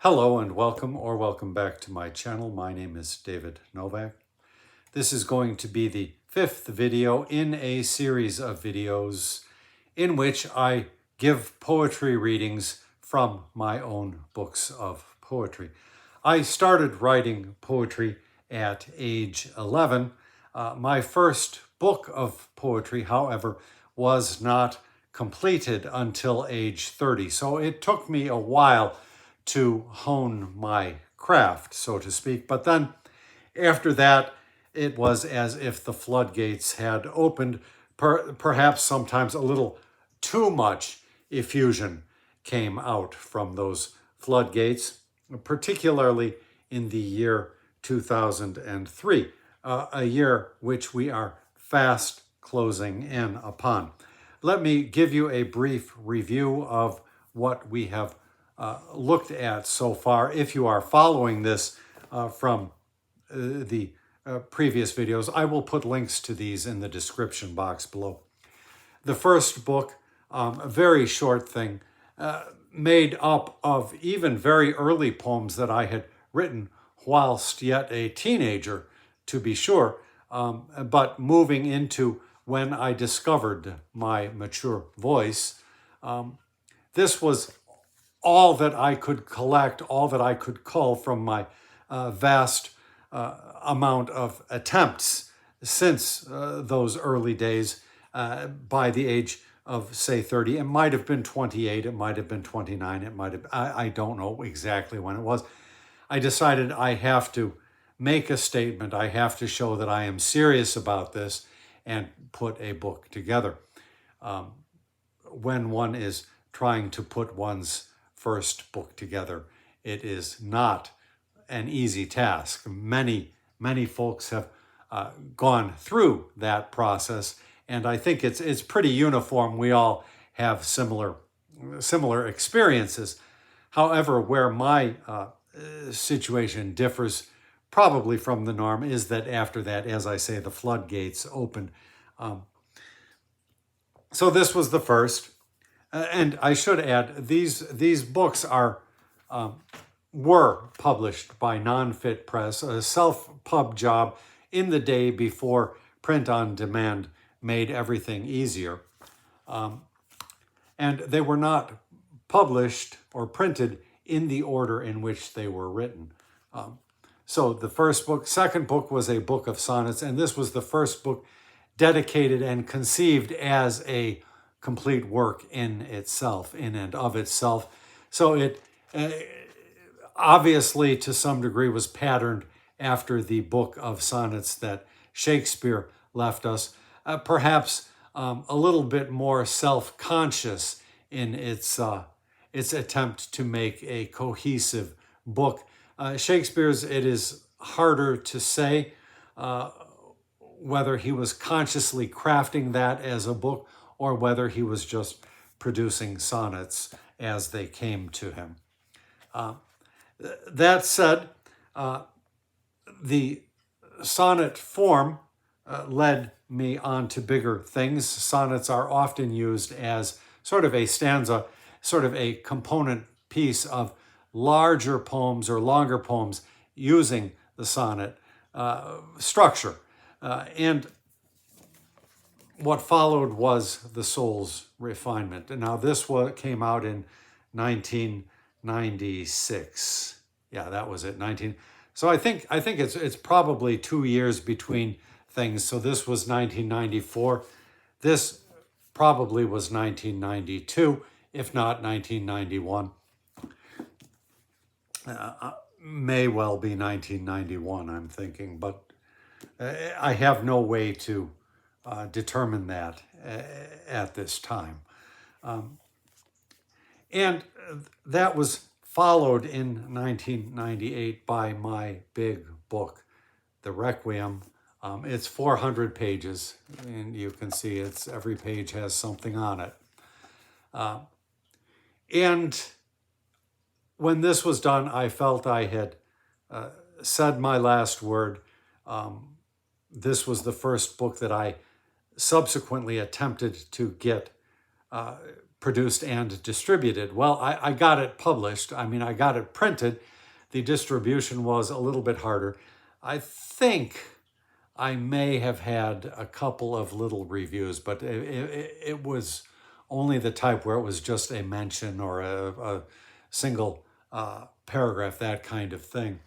Hello and welcome back to my channel. My name is David Novak. This is going to be the fifth video in a series of videos in which I give poetry readings from my own books of poetry. I started writing poetry at age 11. My first book of poetry, however, was not completed until age 30. So it took me a while to hone my craft, so to speak. But then after that, it was as if the floodgates had opened. Perhaps sometimes a little too much effusion came out from those floodgates, particularly in the year 2003, a year which we are fast closing in upon. Let me give you a brief review of what we have looked at so far. If you are following this from the previous videos, I will put links to these in the description box below. The first book, a very short thing, made up of even very early poems that I had written whilst yet a teenager, to be sure, but moving into when I discovered my mature voice. This was all that I could collect, all that I could cull from my vast amount of attempts since those early days by the age of, say, 30. It might have been 28, it might have been 29, it might have, I don't know exactly when it was. I decided I have to make a statement, I have to show that I am serious about this and put a book together. When one is trying to put one's first book together, it is not an easy task. Many folks have gone through that process, and I think it's pretty uniform. We all have similar experiences. However, where my situation differs probably from the norm is that after that, as I say, the floodgates opened. So this was the first. And I should add, these books were published by Non-Fit Press, a self-pub job in the day before print on demand made everything easier. And they were not published or printed in the order in which they were written. So the first book, second book was a book of sonnets, and this was the first book dedicated and conceived as a complete work in itself, in and of itself. So it obviously, to some degree, was patterned after the book of sonnets that Shakespeare left us, perhaps a little bit more self-conscious in its attempt to make a cohesive book. Shakespeare's, it is harder to say whether he was consciously crafting that as a book or whether he was just producing sonnets as they came to him. That said, the sonnet form led me on to bigger things. Sonnets are often used as sort of a stanza, sort of a component piece of larger poems or longer poems using the sonnet structure. And what followed was the soul's refinement. And now this came out in 1996. Yeah, that was it. So I think it's probably 2 years between things. So this was 1994. This probably was 1992, if not 1991. May well be 1991, I'm thinking, but I have no way to determine that at this time. And that was followed in 1998 by my big book, The Requiem. It's 400 pages, and you can see every page has something on it. And when this was done, I felt I had said my last word. This was the first book that I subsequently attempted to get produced and distributed. Well, I got it published. I mean, I got it printed. The distribution was a little bit harder. I think I may have had a couple of little reviews, but it was only the type where it was just a mention or a single paragraph, that kind of thing.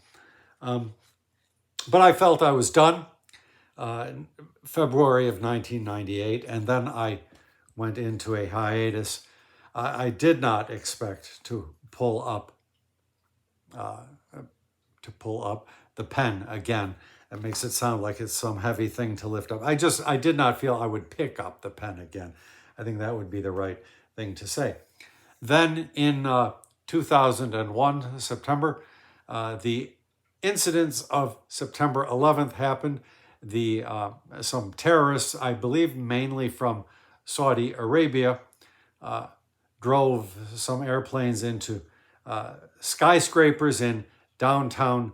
But I felt I was done February of 1998, and then I went into a hiatus. I did not expect to pull up the pen again. It makes it sound like it's some heavy thing to lift up. I did not feel I would pick up the pen again. I think that would be the right thing to say. Then in 2001, September, the incidents of September 11th happened. Some terrorists, I believe mainly from Saudi Arabia, drove some airplanes into skyscrapers in downtown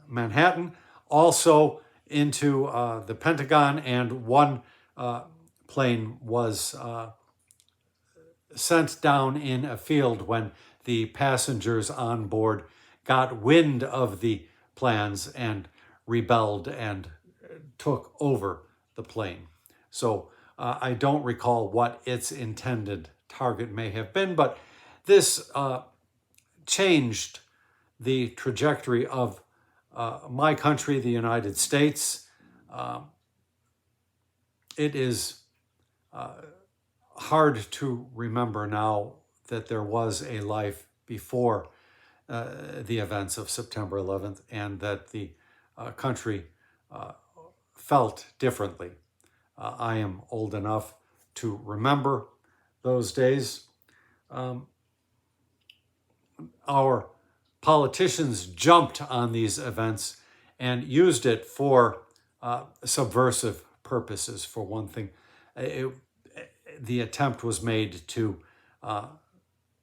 Manhattan, also into the Pentagon, and one plane was sent down in a field when the passengers on board got wind of the plans and rebelled and took over the plane. So I don't recall what its intended target may have been, but this changed the trajectory of my country, the United States. It is hard to remember now that there was a life before the events of September 11th, and that the country felt differently. I am old enough to remember those days. Our politicians jumped on these events and used it for subversive purposes, for one thing. The attempt was made to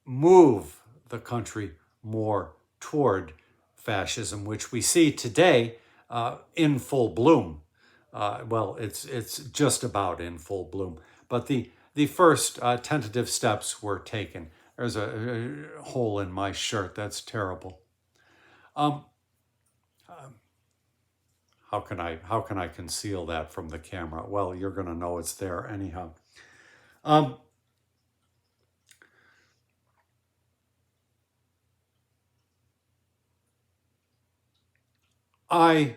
move the country more toward fascism, which we see today in full bloom. Well, it's just about in full bloom. But the first tentative steps were taken. There's a hole in my shirt. That's terrible. How can I conceal that from the camera? Well, you're going to know it's there anyhow. I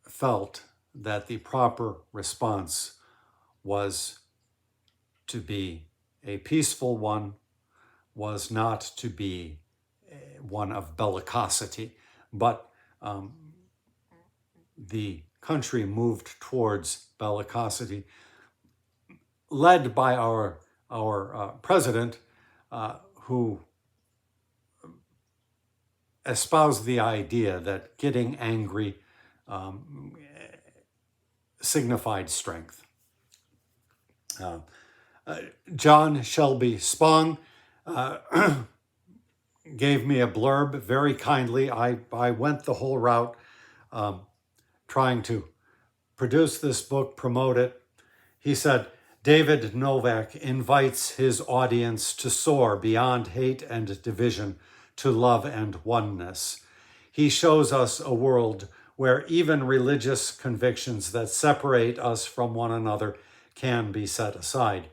felt that the proper response was to be a peaceful one, was not to be one of bellicosity, but the country moved towards bellicosity, led by our president, who espoused the idea that getting angry signified strength. John Shelby Spong gave me a blurb very kindly. I went the whole route trying to produce this book, promote it. He said, David Novak invites his audience to soar beyond hate and division to love and oneness. He shows us a world where even religious convictions that separate us from one another can be set aside.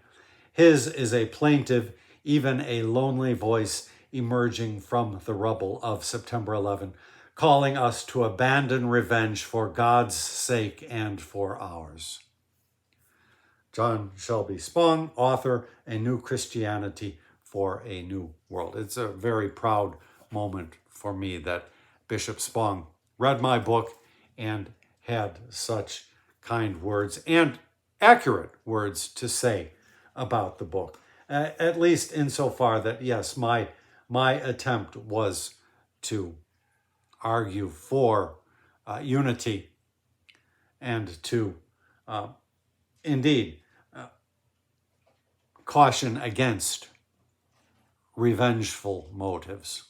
His is a plaintive, even a lonely voice emerging from the rubble of September 11, calling us to abandon revenge for God's sake and for ours. John Shelby Spong, author, A New Christianity for a New World. It's a very proud moment for me that Bishop Spong read my book and had such kind words and accurate words to say about the book. At least insofar that, yes, my attempt was to argue for unity and to indeed caution against revengeful motives.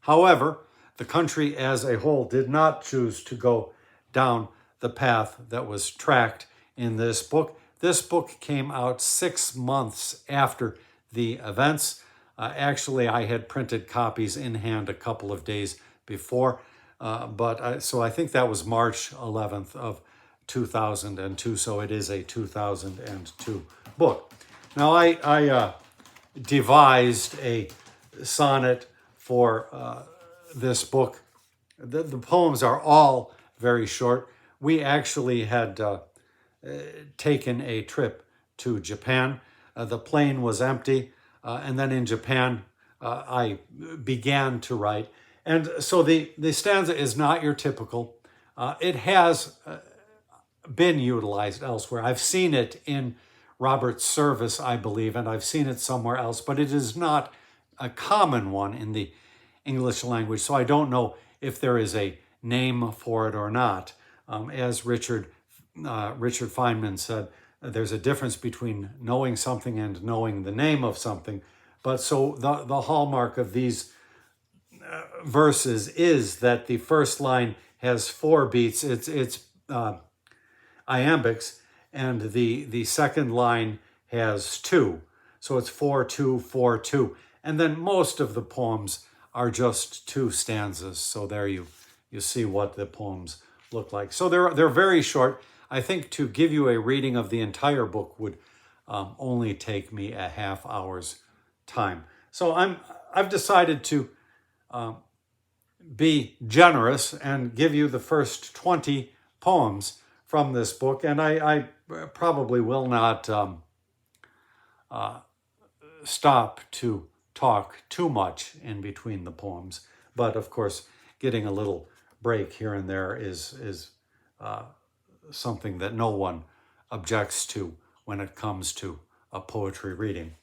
However, the country as a whole did not choose to go down the path that was tracked in this book. This book came out 6 months after the events. Actually, I had printed copies in hand a couple of days before, so I think that was March 11th of 2002, so it is a 2002 book. Now, I devised a sonnet for this book. The poems are all very short. We actually had taken a trip to Japan. The plane was empty, and then in Japan, I began to write. And so the stanza is not your typical. It has been utilized elsewhere. I've seen it in Robert's service, I believe, and I've seen it somewhere else, but it is not a common one in the English language, so I don't know if there is a name for it or not. As Richard Feynman said, there's a difference between knowing something and knowing the name of something. But so the hallmark of these verses is that the first line has 4 beats. It's iambics, and the second line has 2. So it's 4-2, 4-2. And then most of the poems are just 2 stanzas. So there you see what the poems look like. So they're very short. I think to give you a reading of the entire book would only take me a half hour's time. So I've decided to be generous and give you the first 20 poems from this book, and I probably will not stop to talk too much in between the poems, but of course getting a little break here and there is something that no one objects to when it comes to a poetry reading.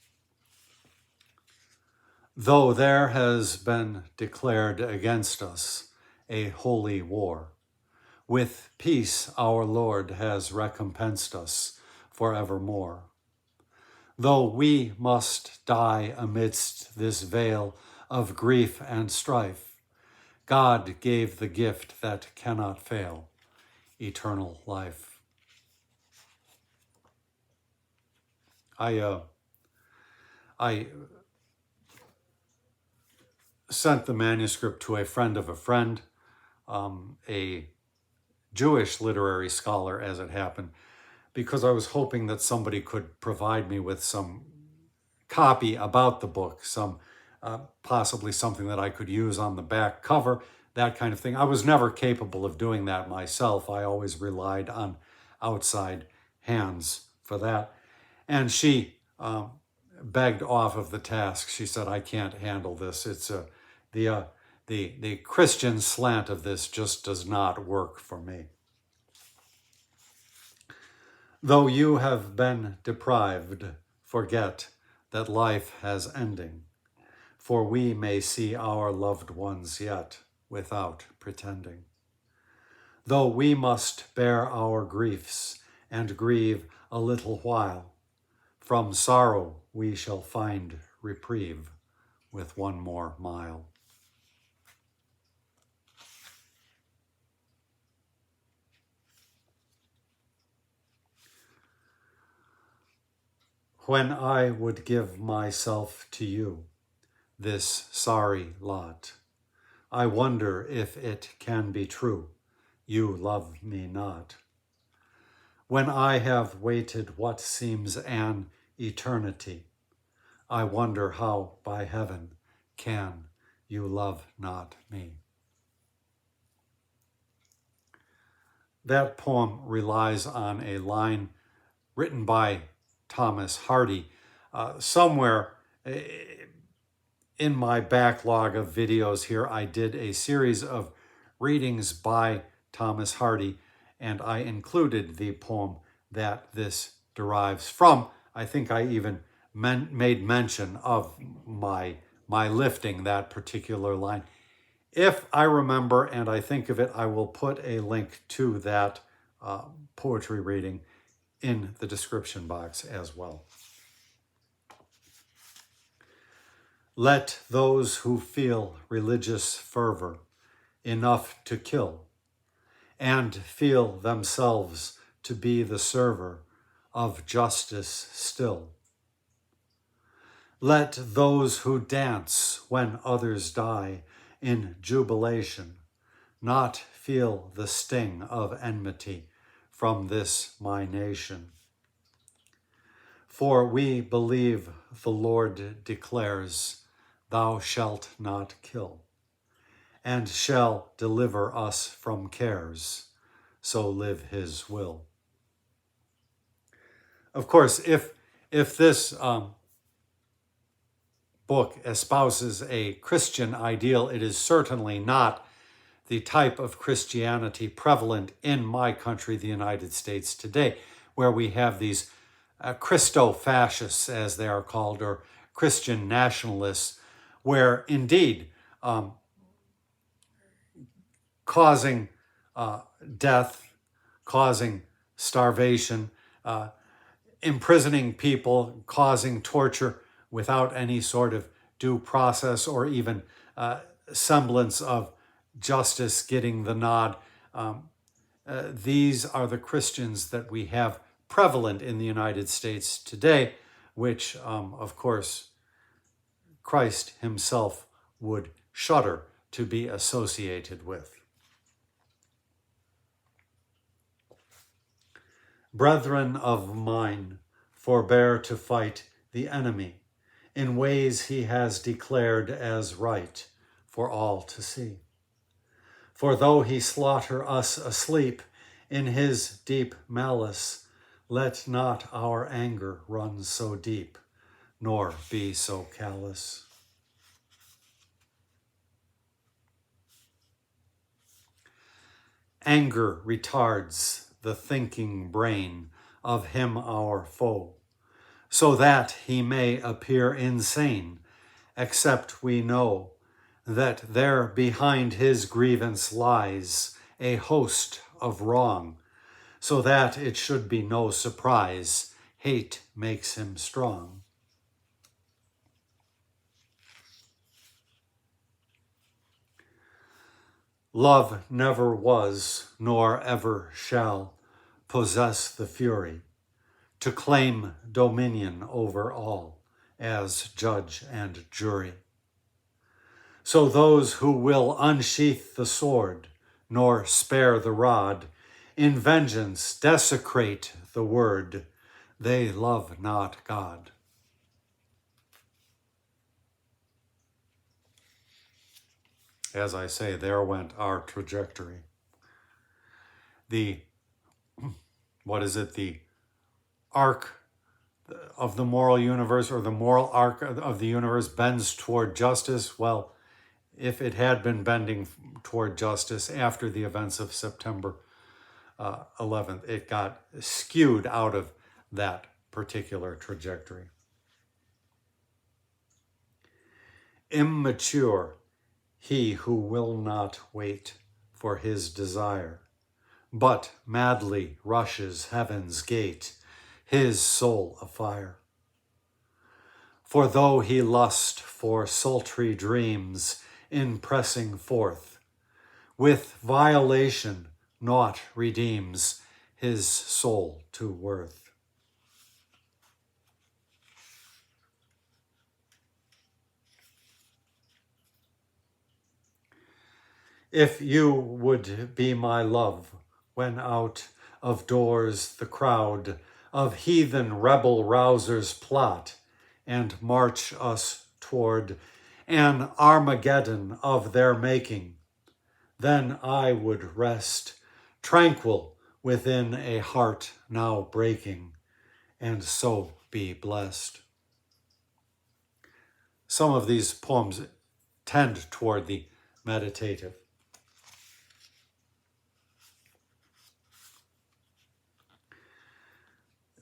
Though there has been declared against us a holy war, with peace our Lord has recompensed us forevermore. Though we must die amidst this vale of grief and strife, God gave the gift that cannot fail, eternal life. I sent the manuscript to a friend of a friend, a Jewish literary scholar, as it happened, because I was hoping that somebody could provide me with some copy about the book, some possibly something that I could use on the back cover, that kind of thing. I was never capable of doing that myself. I always relied on outside hands for that. And she begged off of the task. She said, I can't handle this. It's the Christian slant of this just does not work for me. Though you have been deprived, forget that life has ending, for we may see our loved ones yet without pretending. Though we must bear our griefs and grieve a little while, from sorrow we shall find reprieve with one more mile. When I would give myself to you, this sorry lot, I wonder if it can be true, you love me not. When I have waited what seems an eternity, I wonder how by heaven can you love not me. That poem relies on a line written by Thomas Hardy. Somewhere in my backlog of videos here, I did a series of readings by Thomas Hardy, and I included the poem that this derives from. I think I even made mention of my lifting that particular line. If I remember and I think of it, I will put a link to that poetry reading in the description box as well. Let those who feel religious fervor enough to kill and feel themselves to be the server of justice still. Let those who dance when others die in jubilation not feel the sting of enmity from this my nation. For we believe the Lord declares, "Thou shalt not kill," and shall deliver us from cares, so live his will. Of course, if this book espouses a Christian ideal, it is certainly not the type of Christianity prevalent in my country, the United States, today, where we have these Christo-fascists, as they are called, or Christian nationalists, where indeed causing death, causing starvation, imprisoning people, causing torture without any sort of due process or even semblance of justice getting the nod. These are the Christians that we have prevalent in the United States today, which, of course, Christ himself would shudder to be associated with. Brethren of mine, forbear to fight the enemy in ways he has declared as right for all to see. For though he slaughter us asleep in his deep malice, let not our anger run so deep, nor be so callous. Anger retards the thinking brain of him our foe, so that he may appear insane, except we know that there behind his grievance lies a host of wrong, so that it should be no surprise hate makes him strong. Love never was, nor ever shall, possess the fury to claim dominion over all as judge and jury. So those who will unsheath the sword, nor spare the rod, in vengeance desecrate the word, they love not God. As I say, there went our trajectory. The arc of the moral universe, or the moral arc of the universe, bends toward justice. Well, if it had been bending toward justice after the events of September 11th, it got skewed out of that particular trajectory. Immature he who will not wait for his desire, but madly rushes heaven's gate, his soul afire. For though he lust for sultry dreams in pressing forth, with violation naught redeems his soul to worth. If you would be my love, when out of doors the crowd of heathen rebel rousers plot and march us toward an Armageddon of their making, then I would rest tranquil within a heart now breaking, and so be blessed. Some of these poems tend toward the meditative.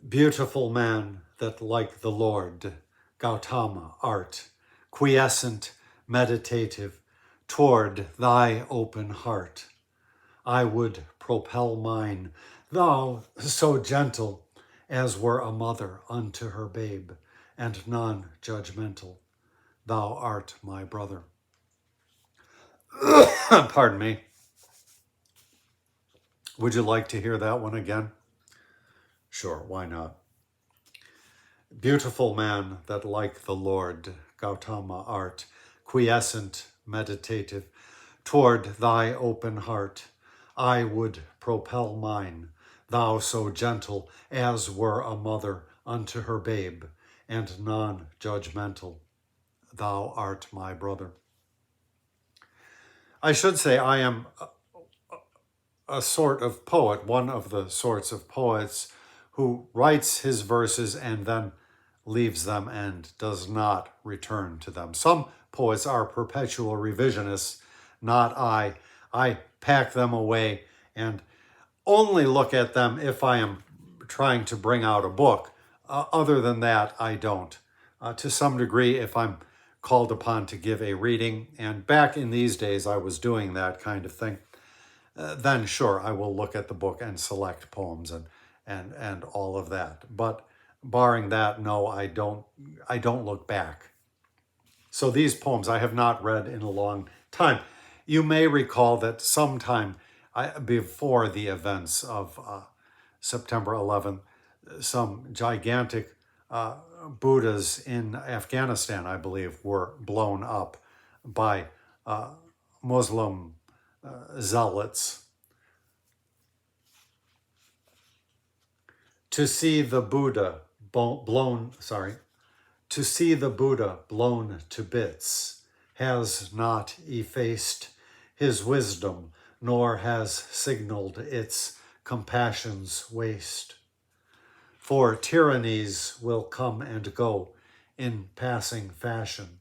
Beautiful man that like the Lord, Gautama, art, quiescent, meditative, toward thy open heart. I would propel mine, thou so gentle, as were a mother unto her babe, and non-judgmental. Thou art my brother. Pardon me. Would you like to hear that one again? Sure, why not? Beautiful man that like the Lord, Gautama, art, quiescent, meditative, toward thy open heart, I would propel mine, thou so gentle as were a mother unto her babe, and non-judgmental. Thou art my brother. I should say I am a sort of poet, one of the sorts of poets who writes his verses and then leaves them and does not return to them. Some poets are perpetual revisionists, not I. I pack them away and only look at them if I am trying to bring out a book. Other than that, I don't. To some degree, if I'm called upon to give a reading, and back in these days I was doing that kind of thing, then sure, I will look at the book and select poems and all of that. But barring that, no, I don't look back. So these poems I have not read in a long time. You may recall that sometime before the events of September 11th, some gigantic Buddhas in Afghanistan, I believe, were blown up by Muslim zealots. To see the Buddha blown to bits has not effaced his wisdom, nor has signaled its compassion's waste. For tyrannies will come and go in passing fashion,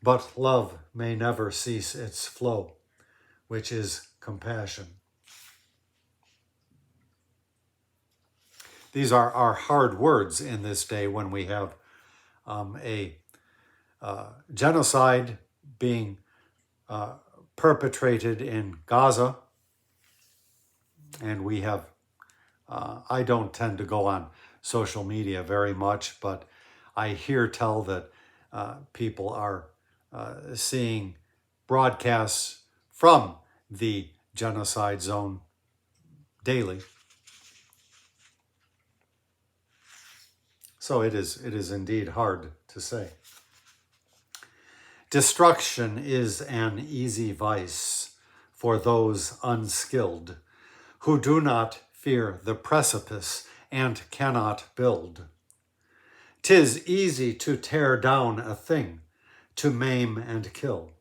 but love may never cease its flow, which is compassion. These are hard words in this day when we have a genocide being perpetrated in Gaza, and we have, I don't tend to go on social media very much, but I hear tell that people are seeing broadcasts from the genocide zone daily. So it is indeed hard to say. Destruction is an easy vice for those unskilled who do not fear the precipice and cannot build. 'Tis easy to tear down a thing, to maim and kill,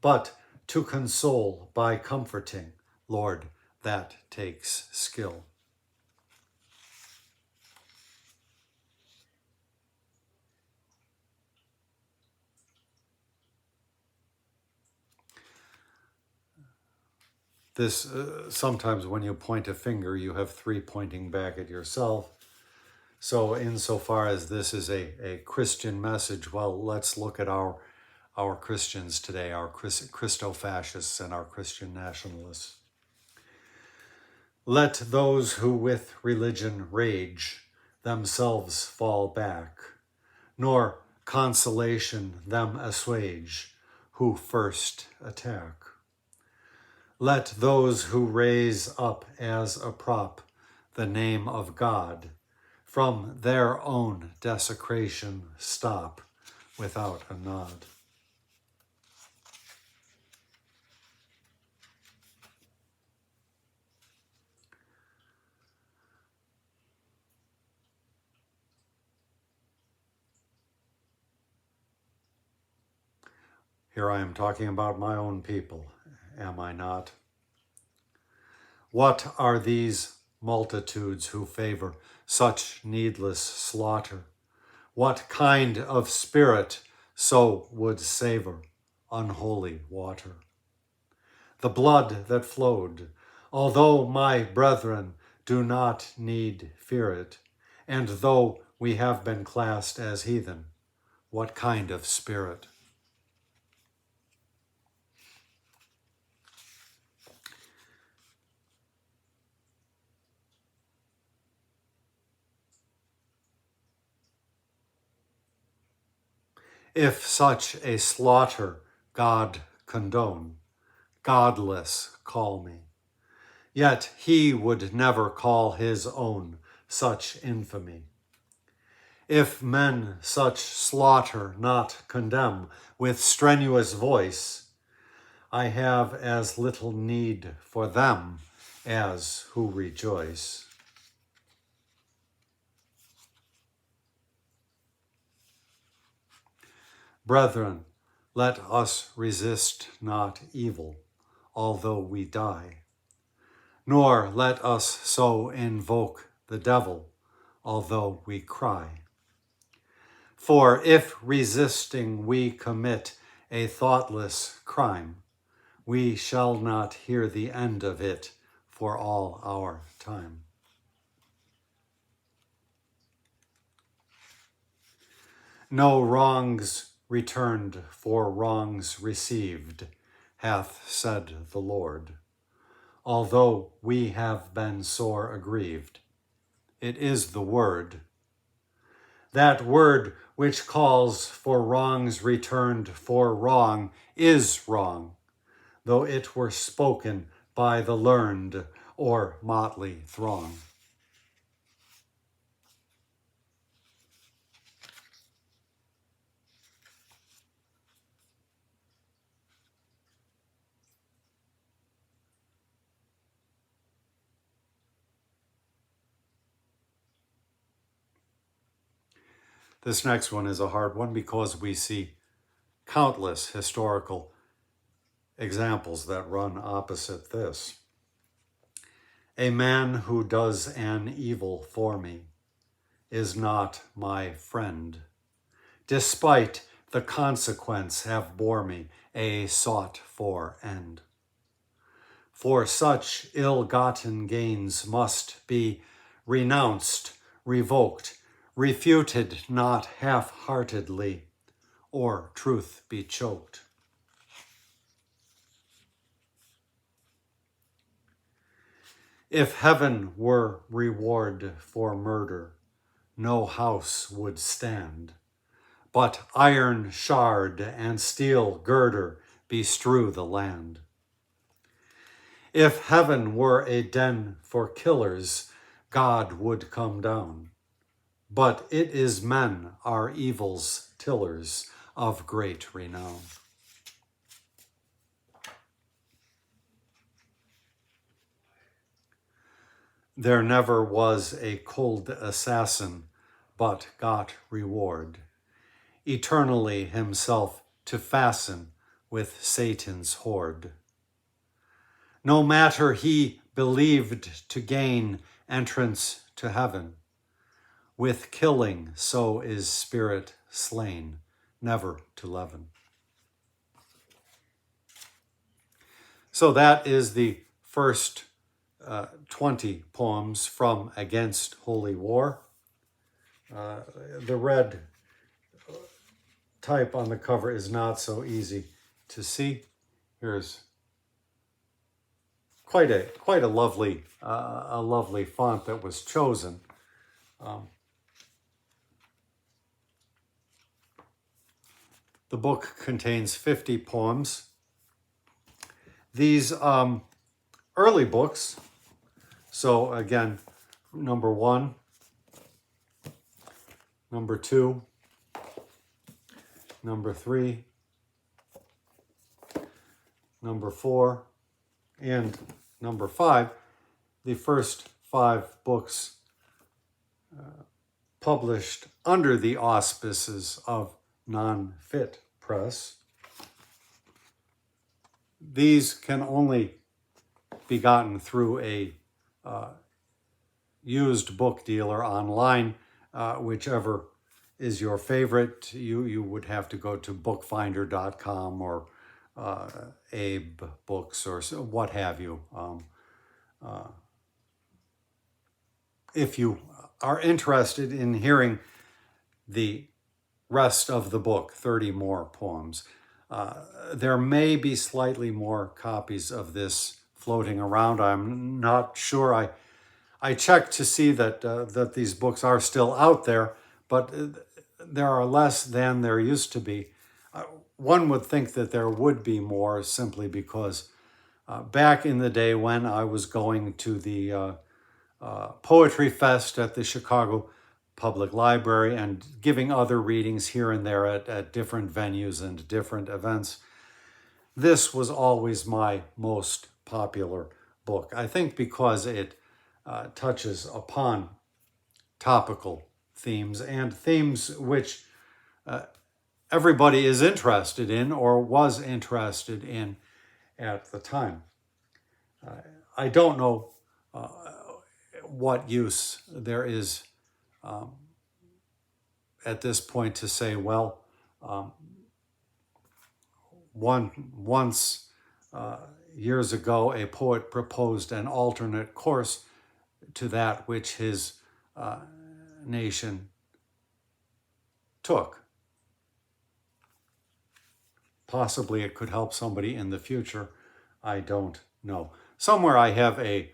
but to console by comforting, Lord, that takes skill. This, sometimes when you point a finger, you have three pointing back at yourself. So insofar as this is a Christian message, well, let's look at our Christians today, our Christo-fascists and our Christian nationalists. Let those who with religion rage themselves fall back, nor consolation them assuage who first attack. Let those who raise up as a prop the name of God from their own desecration stop without a nod. Here I am talking about my own people, am I not? What are these multitudes who favor such needless slaughter? What kind of spirit so would savor unholy water? The blood that flowed, although my brethren do not need fear it, and though we have been classed as heathen, what kind of spirit? If such a slaughter God condone, godless call me. Yet he would never call his own such infamy. If men such slaughter not condemn with strenuous voice, I have as little need for them as who rejoice. Brethren, let us resist not evil, although we die, nor let us so invoke the devil, although we cry. For if resisting we commit a thoughtless crime, we shall not hear the end of it for all our time. No wrongs returned for wrongs received, hath said the Lord. Although we have been sore aggrieved, it is the word. That word which calls for wrongs returned for wrong is wrong, though it were spoken by the learned or motley throng. This next one is a hard one because we see countless historical examples that run opposite this. A man who does an evil for me is not my friend, despite the consequence have bore me a sought-for end. For such ill-gotten gains must be renounced, revoked, refuted not half-heartedly, or truth be choked. If heaven were reward for murder, no house would stand, but iron shard and steel girder bestrew the land. If heaven were a den for killers, God would come down, but it is men are evil's tillers of great renown. There never was a cold assassin, but got reward, eternally himself to fasten with Satan's horde. No matter he believed to gain entrance to heaven, with killing so is spirit slain, never to leaven. So that is the first 20 poems from Against Holy War. The red type on the cover is not so easy to see. Here's quite a lovely font that was chosen. The book contains 50 poems. These early books, so again, number 1, number 2, number 3, number 4, and number 5, the first 5 books published under the auspices of Non-Fit Press. These can only be gotten through a used book dealer online, whichever is your favorite. You would have to go to bookfinder.com or Abe Books or what have you. If you are interested in hearing the rest of the book, 30 more poems, there may be slightly more copies of this floating around. I'm not sure. I checked to see that these books are still out there, but there are less than there used to be. One would think that there would be more simply because back in the day when I was going to the Poetry Fest at the Chicago public library and giving other readings here and there at different venues and different events. This was always my most popular book. I think because it touches upon topical themes and themes which everybody is interested in or was interested in at the time. I don't know what use there is at this point to say, well, once years ago, a poet proposed an alternate course to that which his nation took. Possibly it could help somebody in the future. I don't know. Somewhere I have a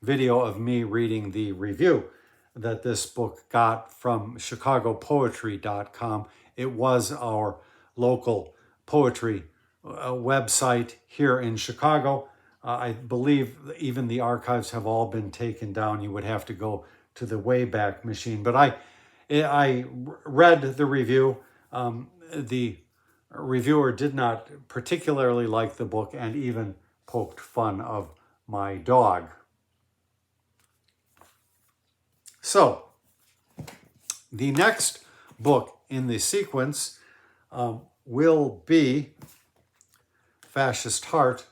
video of me reading the review that this book got from chicagopoetry.com. It was our local poetry website here in Chicago. I believe even the archives have all been taken down. You would have to go to the Wayback Machine. But I read the review. The reviewer did not particularly like the book and even poked fun of my dog. So, the next book in the sequence will be Fascist Heart,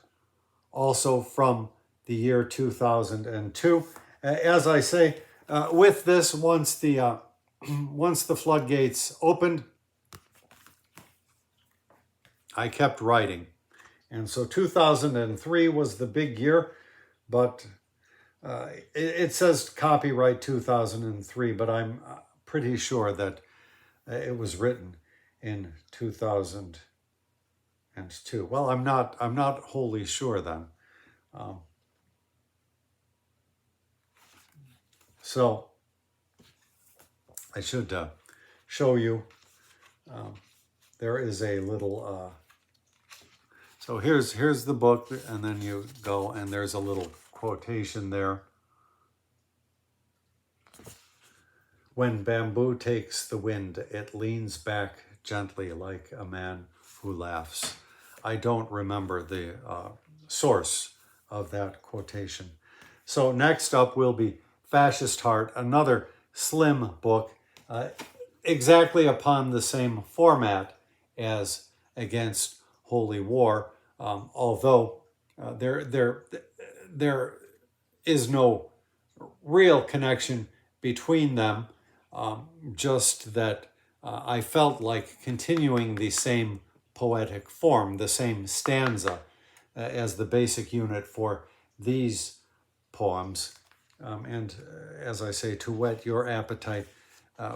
also from the year 2002. As I say, with this, once the floodgates opened, I kept writing. And so 2003 was the big year, but it says copyright 2003, but I'm pretty sure that it was written in 2002. Well, I'm not wholly sure then. So I should show you. There is a little. So here's the book, and then you go, and there's a little quotation there. When bamboo takes the wind, it leans back gently like a man who laughs. I don't remember the source of that quotation. So next up will be Fascist Heart, another slim book, exactly upon the same format as Against Holy War, although there is no real connection between them, just that I felt like continuing the same poetic form, the same stanza as the basic unit for these poems. And as I say, to whet your appetite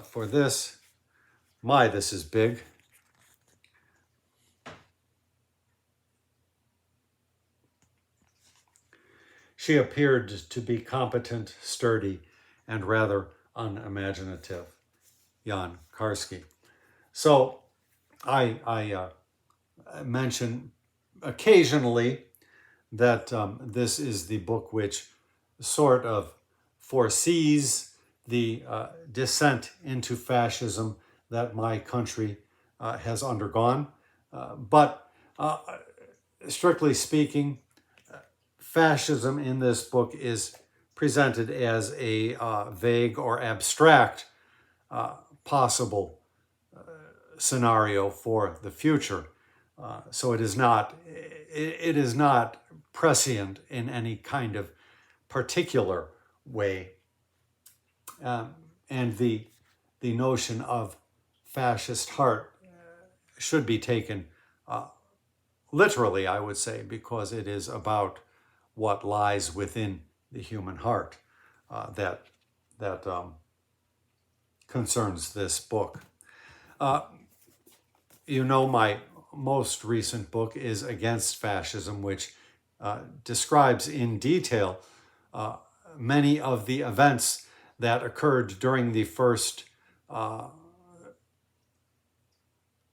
for this, this is big. She appeared to be competent, sturdy, and rather unimaginative. Jan Karski. So I mention occasionally that this is the book which sort of foresees the descent into fascism that my country has undergone. But strictly speaking, fascism in this book is presented as a vague or abstract possible scenario for the future. So it is not prescient in any kind of particular way. And the notion of fascist heart should be taken literally, I would say, because it is about what lies within the human heart that concerns this book. My most recent book is Against Fascism, which describes in detail many of the events that occurred during the first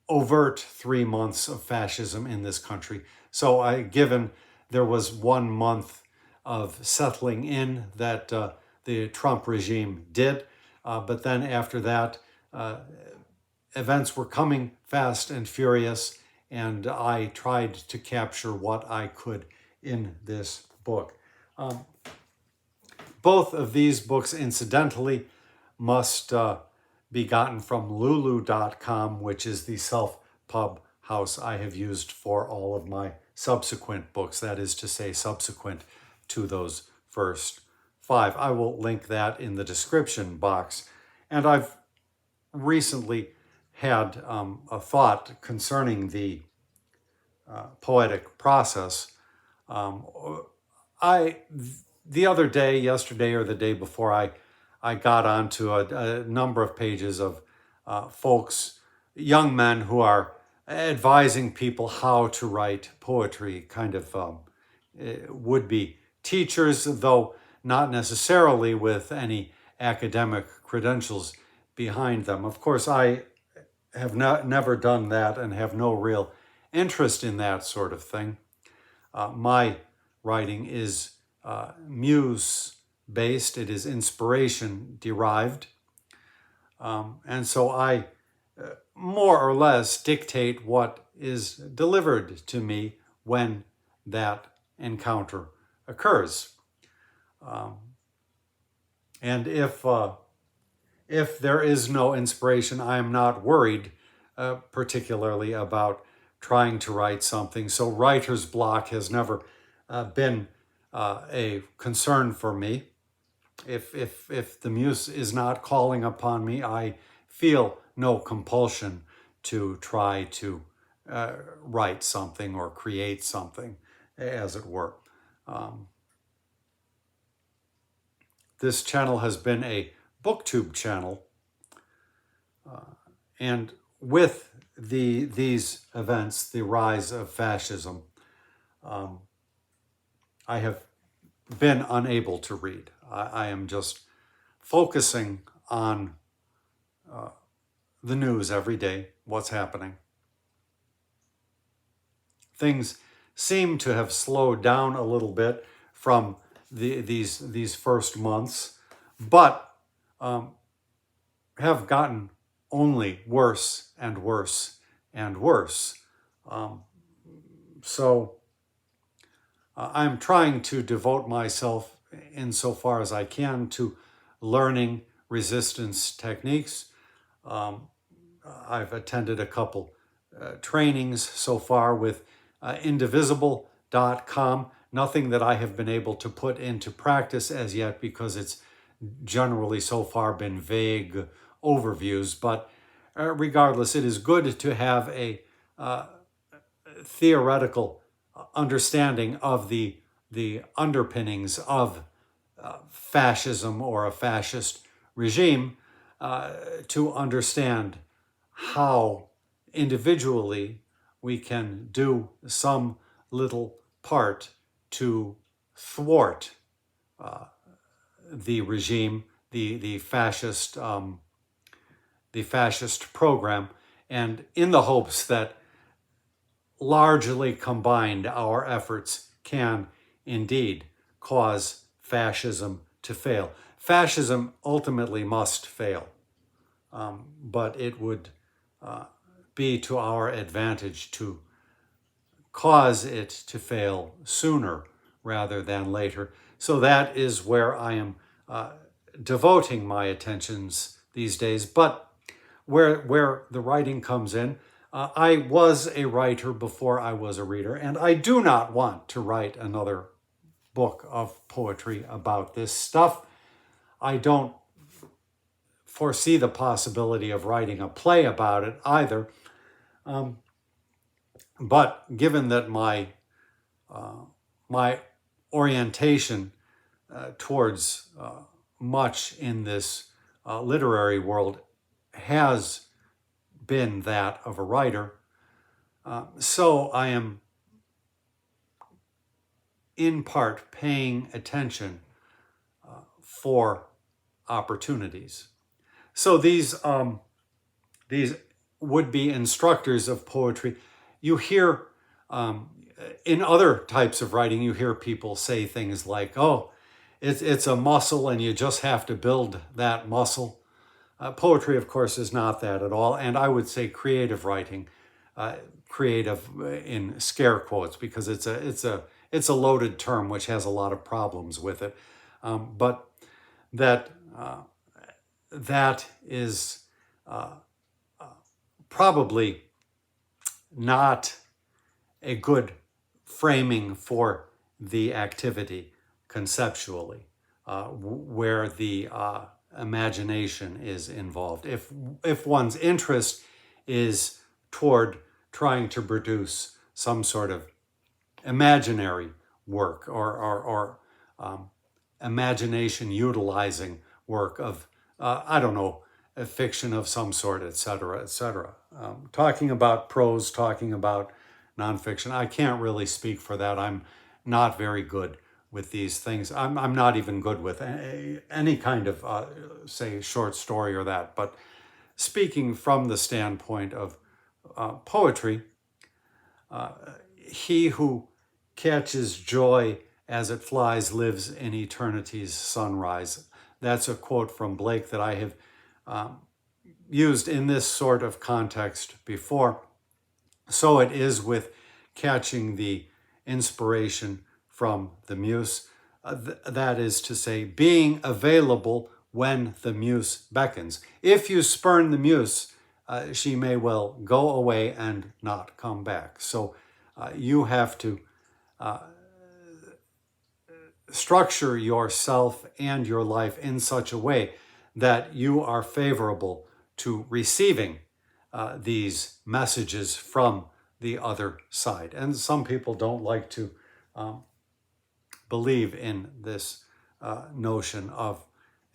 overt 3 months of fascism in this country. So given there was 1 month of settling in that the Trump regime did. But then after that, events were coming fast and furious, and I tried to capture what I could in this book. Both of these books, incidentally, must be gotten from lulu.com, which is the self-pub house I have used for all of my subsequent books, that is to say, subsequent to those first 5. I will link that in the description box. And I've recently had a thought concerning the poetic process. The other day, yesterday or the day before, I got onto a number of pages of folks, young men who are advising people how to write poetry, kind of would-be teachers, though not necessarily with any academic credentials behind them. Of course, I have never done that and have no real interest in that sort of thing. My writing is muse-based. It is inspiration-derived. And so I more or less dictate what is delivered to me when that encounter occurs. And if there is no inspiration, I am not worried particularly about trying to write something. So writer's block has never been a concern for me. If the muse is not calling upon me, I feel no compulsion to try to write something or create something, as it were. This channel has been a booktube channel, and with these events, the rise of fascism, I have been unable to read. I am just focusing on the news every day, what's happening. Things seem to have slowed down a little bit from these first months, but have gotten only worse and worse and worse. So I'm trying to devote myself insofar as I can to learning resistance techniques. I've attended a couple trainings so far with indivisible.com. Nothing that I have been able to put into practice as yet because it's generally so far been vague overviews. But regardless, it is good to have a theoretical understanding of the underpinnings of fascism or a fascist regime to understand how individually we can do some little part to thwart the regime, the fascist program, and in the hopes that largely combined our efforts can indeed cause fascism to fail. Fascism ultimately must fail, but it would be to our advantage to cause it to fail sooner rather than later. So that is where I am devoting my attentions these days. But where the writing comes in, I was a writer before I was a reader, and I do not want to write another book of poetry about this stuff. I don't foresee the possibility of writing a play about it either. But given that my orientation towards much in this literary world has been that of a writer, so I am in part paying attention for opportunities. So these would-be instructors of poetry, you hear In other types of writing, you hear people say things like, oh, it's a muscle and you just have to build that muscle. Poetry, of course, is not that at all. And I would say creative writing, creative in scare quotes, because it's a loaded term which has a lot of problems with it. But that is probably not a good framing for the activity conceptually, where the imagination is involved. If one's interest is toward trying to produce some sort of imaginary work or imagination utilizing work of, I don't know, a fiction of some sort, etc., etc. Talking about prose, talking about nonfiction, I can't really speak for that. I'm not very good with these things. I'm not even good with any kind of, say, short story or that. But speaking from the standpoint of poetry, he who catches joy as it flies lives in eternity's sunrise. That's a quote from Blake that I have used in this sort of context before. So it is with catching the inspiration from the muse. That is to say, being available when the muse beckons. If you spurn the muse, she may well go away and not come back. So you have to structure yourself and your life in such a way that you are favorable to receiving these messages from the other side. And some people don't like to believe in this notion of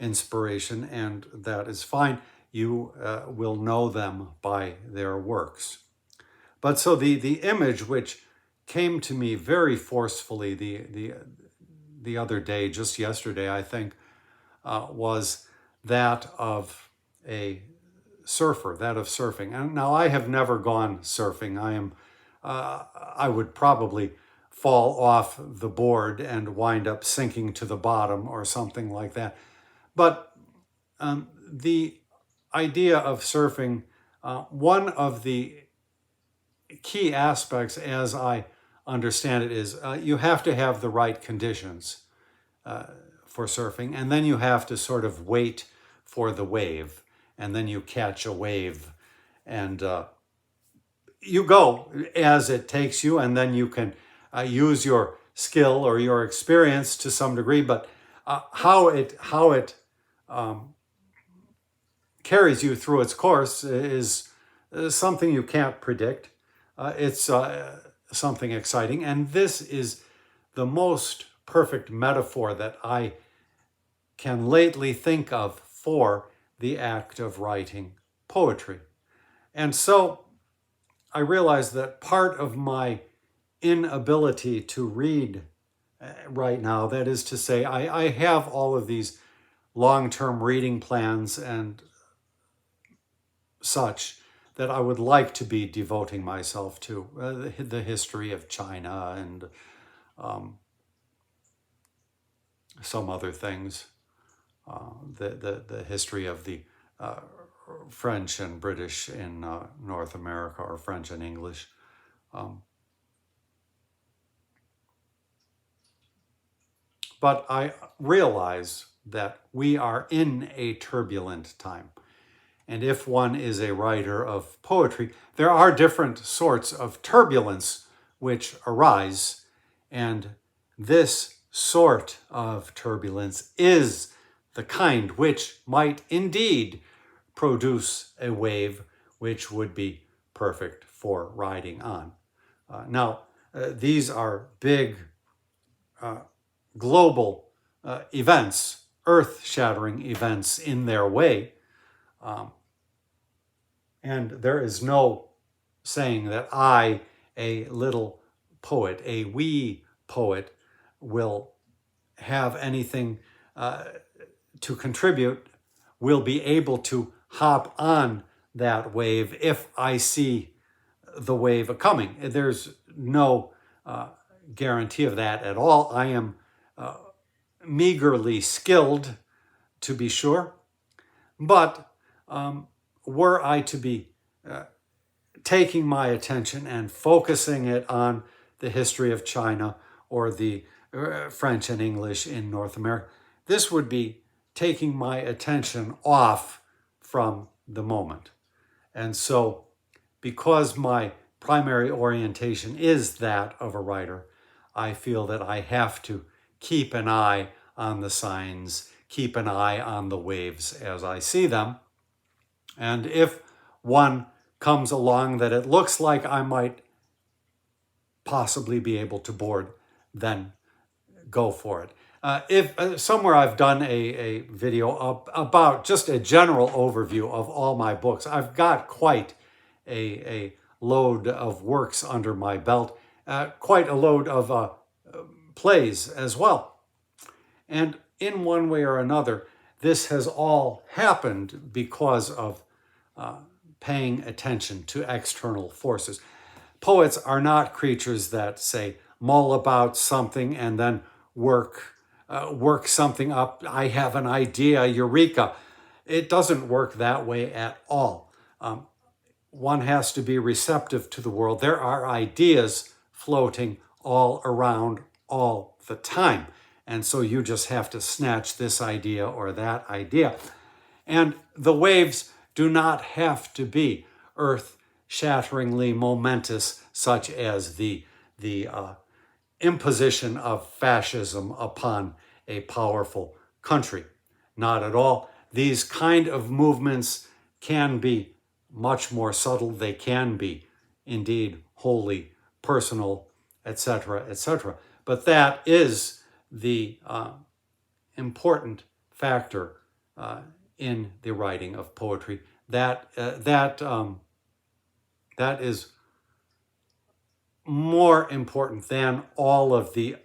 inspiration, and that is fine. You will know them by their works. But so the image which came to me very forcefully the other day, just yesterday, I think, was that of a surfer, that of surfing. And now I have never gone surfing. I would probably fall off the board and wind up sinking to the bottom or something like that. But the idea of surfing, one of the key aspects, as I understand it, is you have to have the right conditions for surfing, and then you have to sort of wait for the wave, and then you catch a wave, and you go as it takes you, and then you can use your skill or your experience to some degree, but how it carries you through its course is something you can't predict. It's something exciting, and this is the most perfect metaphor that I can lately think of for the act of writing poetry. And so I realized that part of my inability to read right now, that is to say, I have all of these long-term reading plans and such that I would like to be devoting myself to, the history of China and some other things, the history of the French and British in North America, or French and English. But I realize that we are in a turbulent time. And if one is a writer of poetry, there are different sorts of turbulence which arise, and this sort of turbulence is the kind which might indeed produce a wave which would be perfect for riding on. Now, these are big global events, earth-shattering events in their way. And there is no saying that I, a little poet, a wee poet, will have anything to contribute, will be able to hop on that wave if I see the wave coming. There's no guarantee of that at all. I am meagerly skilled, to be sure, but were I to be taking my attention and focusing it on the history of China or the French and English in North America, this would be taking my attention off from the moment. And so, because my primary orientation is that of a writer, I feel that I have to keep an eye on the signs, keep an eye on the waves as I see them. And if one comes along that it looks like I might possibly be able to board, then go for it. If somewhere I've done a video about just a general overview of all my books. I've got quite a load of works under my belt, quite a load of plays as well. And in one way or another, this has all happened because of paying attention to external forces. Poets are not creatures that, say, mull about something and then work something up. I have an idea, eureka. It doesn't work that way at all. One has to be receptive to the world. There are ideas floating all around all the time. And so you just have to snatch this idea or that idea. And the waves do not have to be earth-shatteringly momentous, such as the imposition of fascism upon a powerful country. Not at all. These kind of movements can be much more subtle. They can be, indeed, wholly personal, etc., etc. But that is the important factor in the writing of poetry. That is more important than all of the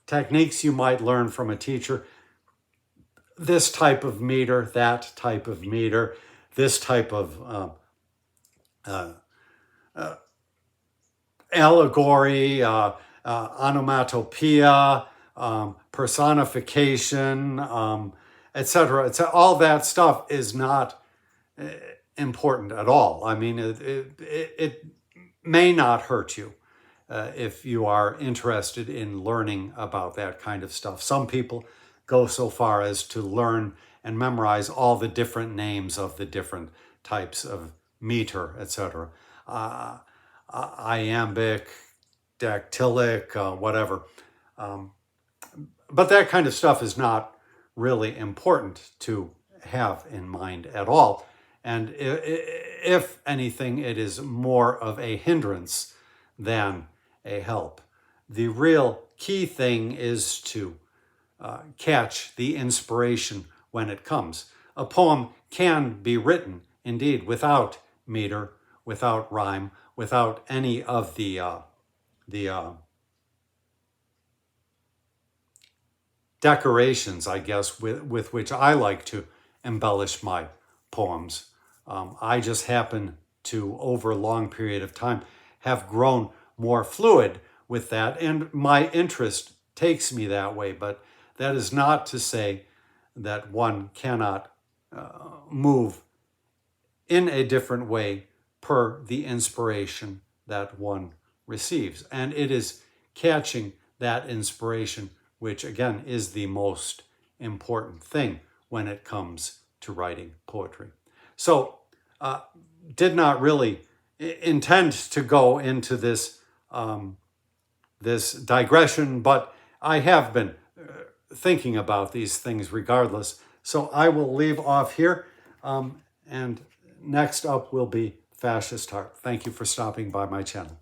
techniques you might learn from a teacher. This type of meter, that type of meter, this type of allegory, onomatopoeia, personification, etc. All that stuff is not important at all. I mean, it may not hurt you if you are interested in learning about that kind of stuff. Some people go so far as to learn and memorize all the different names of the different types of meter, etc. Iambic, dactylic, whatever. But that kind of stuff is not really important to have in mind at all. And if anything, it is more of a hindrance than a help. The real key thing is to catch the inspiration when it comes. A poem can be written, indeed, without meter, without rhyme, without any of the decorations, I guess, with which I like to embellish my poems. I just happen to, over a long period of time, have grown more fluid with that, and my interest takes me that way. But that is not to say that one cannot move in a different way per the inspiration that one receives. And it is catching that inspiration which, again, is the most important thing when it comes to writing poetry. So, did not really intend to go into this this digression, but I have been thinking about these things regardless. So I will leave off here, and next up will be Fascist Heart. Thank you for stopping by my channel.